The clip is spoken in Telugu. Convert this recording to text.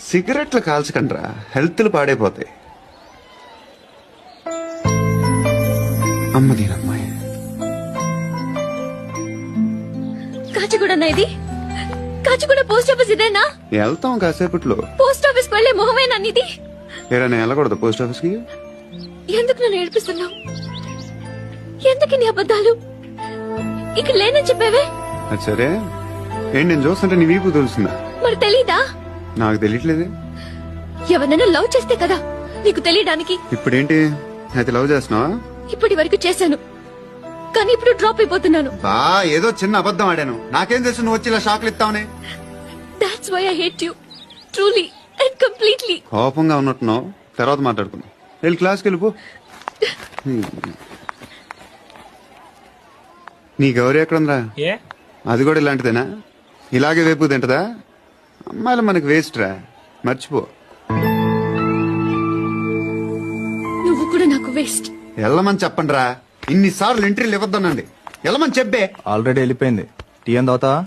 సిగరెట్లు కాల్చకండ్రా, హెల్త్లు పాడైపోతాయి. అమ్మ దీనమ్మాయి. కాచిగూడ ఇది కాచిగూడ పోస్ట్ ఆఫీస్ ఇదేనా? వెళ్తాం కాసేపట్లో. పోస్ట్ ఆఫీస్ కు వెళ్లే మొహమేనా ఇది? ఏరా నేను వెళ్ళకూడదు పోస్ట్ ఆఫీస్ కి? ఎందుకు నన్ను ఏడిపిస్తున్నావు? ఎందుకు నీ అబద్ధాలు? ఇక్కడ లేనని చెప్పేవే. అది సరే, ఏంటి నేను చూస్తుంటే నీ వీపు తెలుస్తుందా? మరి తెలీదా? నాకు తెలియట్లేదే. ఎవరైనా లవ్ చేస్తే కదా నీకు తెలియడానికి. ఇప్పుడేంటి అయితే లవ్ చేస్తున్నావా? ఇప్పటి వరకు చేశాను, కానీ ఇప్పుడు డ్రాప్ అయిపోతున్నాను. ఏదో చిన్న అబద్ధం ఆడాను, నాకేం తెలుసు నువ్వు వచ్చి ఇలా షాక్లు ఇస్తావని. That's why I hate you, truly and completely. కోపంగా ఉన్నట్టున్నావు, తర్వాత మాట్లాడుకుందాం. వెళ్ళి క్లాస్కి వెళ్ళిపో. నీ గౌరీ ఎక్కడుందిరా? అది కూడా ఇలాంటిదేనా? ఇలాగే వేపు తింటదా? అమ్మాయిలు మనకి వేస్ట్ రా, మర్చిపో. నువ్వు కూడా నాకు వేస్ట్. వెళ్ళమని చెప్పండి రా, ఇన్నిసార్లు ఎంట్రీలు ఇవ్వద్దనండి. వెళ్ళమని చెప్పే. ఆల్రెడీ వెళ్ళిపోయింది. టీ అని తాగుతావా?